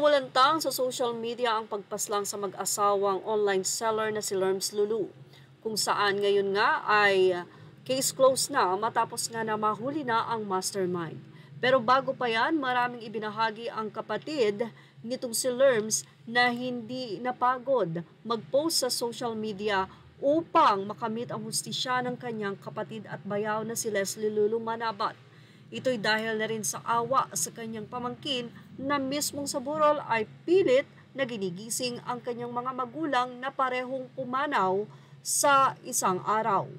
Umulantang sa social media ang pagpaslang sa mag-asawang online seller na si Lerms Lulu, kung saan ngayon nga ay case closed na matapos nga na mahuli na ang mastermind. Pero bago pa yan, maraming ibinahagi ang kapatid nitong si Lerms na hindi napagod mag-post sa social media upang makamit ang hustisya ng kanyang kapatid at bayaw na si Leslie Lulu Manabat. Ito'y dahil na rin sa awa sa kanyang pamangkin na mismong sa burol ay pilit na ginigising ang kanyang mga magulang na parehong pumanaw sa isang araw.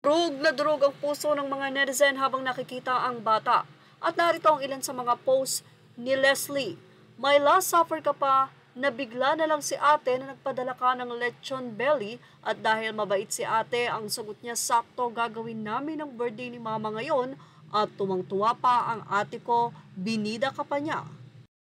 Durog na durog ang puso ng mga netizen habang nakikita ang bata. At narito ang ilan sa mga posts ni Leslie. May last suffer ka pa na bigla na lang si ate na nagpadala ka ng lechon belly at dahil mabait si ate, ang sagot niya sakto gagawin namin ang birthday ni mama ngayon at tumang-tuwa pa ang ate ko, binida ka pa niya.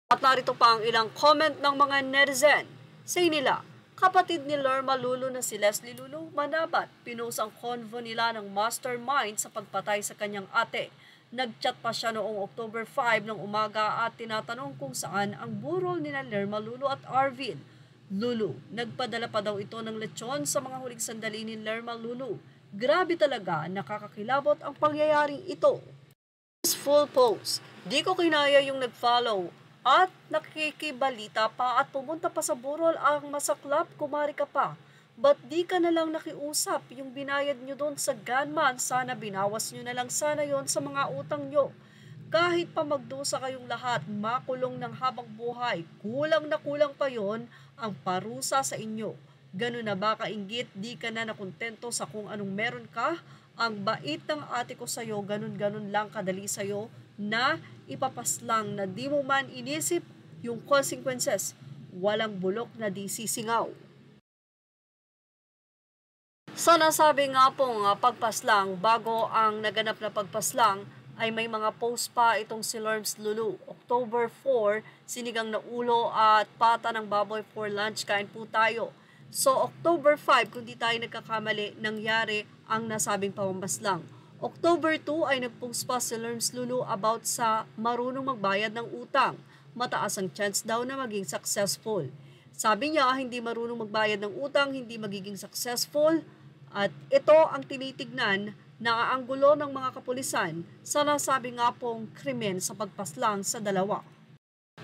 At narito pa ang ilang comment ng mga netizen. Say nila, kapatid ni Lerma Lulu na si Leslie Lulu Manabat, pinost ang convo nila ng mastermind sa pagpatay sa kanyang ate. Nagchat pa siya noong October 5 ng umaga at tinatanong kung saan ang burol nila Lerma Lulu at Arvin. Lulu, nagpadala pa daw ito ng lechon sa mga huling sandali ni Lerma Lulu. Grabe talaga, nakakakilabot ang pangyayaring ito. Full post, di ko kinaya yung nag-follow at nakikibalita pa at pumunta pa sa burol ang masaklap, kumari ka pa. Ba't di ka na lang nakiusap yung binayad nyo doon sa gunman? Sana binawas nyo na lang sana yon sa mga utang nyo. Kahit pa magdusa kayong lahat, makulong ng habang buhay, kulang na kulang pa yon ang parusa sa inyo. Ganun na ba kainggit, di ka na nakontento sa kung anong meron ka? Ang bait ng ate ko sa'yo, ganun-ganun lang kadali sa'yo na ipapaslang na di mo man inisip yung consequences. Walang bulok na di sisingaw. Sa nasabi nga pong pagpaslang, bago ang naganap na pagpaslang, ay may mga post pa itong si Lerms Lulu. October 4, sinigang na ulo at pata ng baboy for lunch, kain po tayo. So, October 5, kung di tayo nagkakamali, nangyari ang nasabing pamambaslang. October 2 ay nag-post pa si Lerms Lulu about sa marunong magbayad ng utang. Mataas ang chance daw na maging successful. Sabi niya, hindi marunong magbayad ng utang, hindi magiging successful. At ito ang tinitignan na anggulo ng mga kapulisan sa nasabi nga pong krimen sa pagpaslang sa dalawa.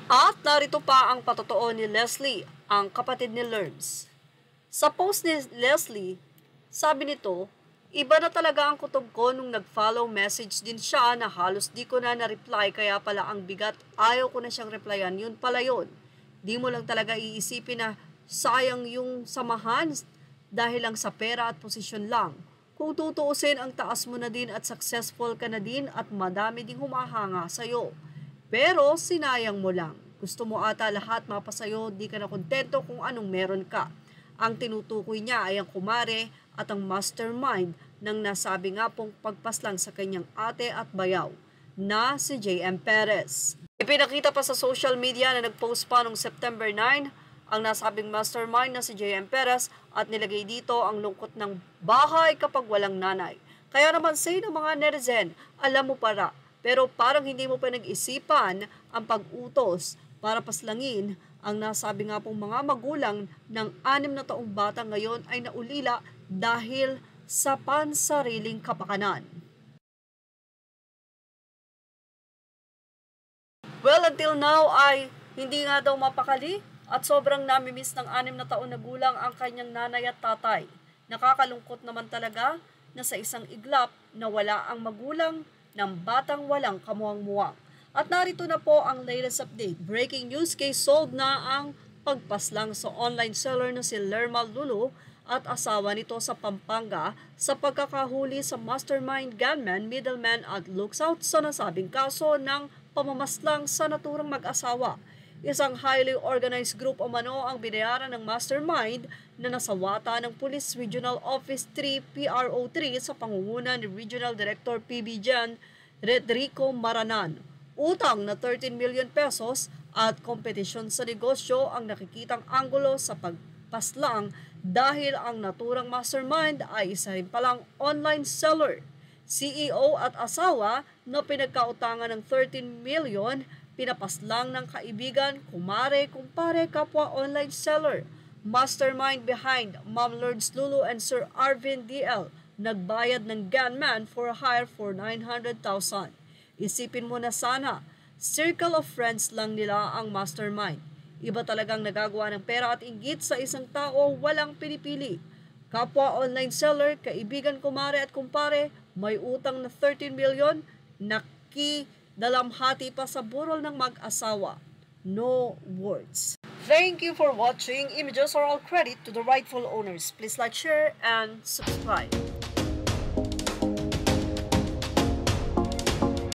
At narito pa ang patotoo ni Leslie, ang kapatid ni Lerms. Sa post ni Leslie, sabi nito, iba na talaga ang kutob ko nung nag-follow message din siya na halos di ko na na-reply kaya pala ang bigat, ayaw ko na siyang replyan, yun pala yun. Di mo lang talaga iisipin na sayang yung samahan dahil lang sa pera at posisyon lang. Kung tutuusin, ang taas mo na din at successful ka na din at madami ding humahanga sa'yo. Pero sinayang mo lang. Gusto mo ata lahat mapasayo, di ka na kontento kung anong meron ka. Ang tinutukoy niya ay ang kumare at ang mastermind ng nasabi nga pong pagpaslang sa kanyang ate at bayaw na si J.M. Perez. Ipinakita pa sa social media na nag-post pa noong September 9 ang nasabing mastermind na si J.M. Perez at nilagay dito ang lungkot ng bahay kapag walang nanay. Kaya naman say ng mga netizen, alam mo para, pero parang hindi mo pa nag-isipan ang pag-utos para paslangin. Ang nasabi nga pong mga magulang ng 6 na taong bata ngayon ay naulila dahil sa pansariling kapakanan. Well, until now ay hindi nga daw mapakali at sobrang namimiss ng 6 na taon na gulang ang kanyang nanay at tatay. Nakakalungkot naman talaga na sa isang iglap na wala ang magulang ng batang walang kamuwang-muwang. At narito na po ang latest update. Breaking news, case solved na ang pagpaslang sa online seller na si Lerma Lulu at asawa nito sa Pampanga sa pagkakahuli sa mastermind gunman, middleman at lookout sa nasabing kaso ng pamamaslang sa naturang mag-asawa. Isang highly organized group umano ang binayaran ng mastermind na nasawata ng Police Regional Office 3 PRO3 sa pangunguna ni Regional Director PB Jan Redrico Maranan. Utang na 13 million pesos at kompetisyon sa negosyo ang nakikitang anggulo sa pagpaslang dahil ang naturang mastermind ay isa rin palang online seller, CEO at asawa na pinagkautangan ng 13 million Pinapaslang ng kaibigan, kumare, kumpare, kapwa online seller. Mastermind behind Ma'am Lourdes Lulu and Sir Arvin DL nagbayad ng gunman for hire for 900,000. Isipin mo na sana, circle of friends lang nila ang mastermind. Iba talagang nagagawa ng pera at inggit sa isang tao, walang pinipili. Kapwa online seller, kaibigan, kumare at kumpare, may utang na 13 million, dalamhati pa sa burol ng mag-asawa. No words. Thank you for watching. Images are all credit to the rightful owners. Please like, share, and subscribe.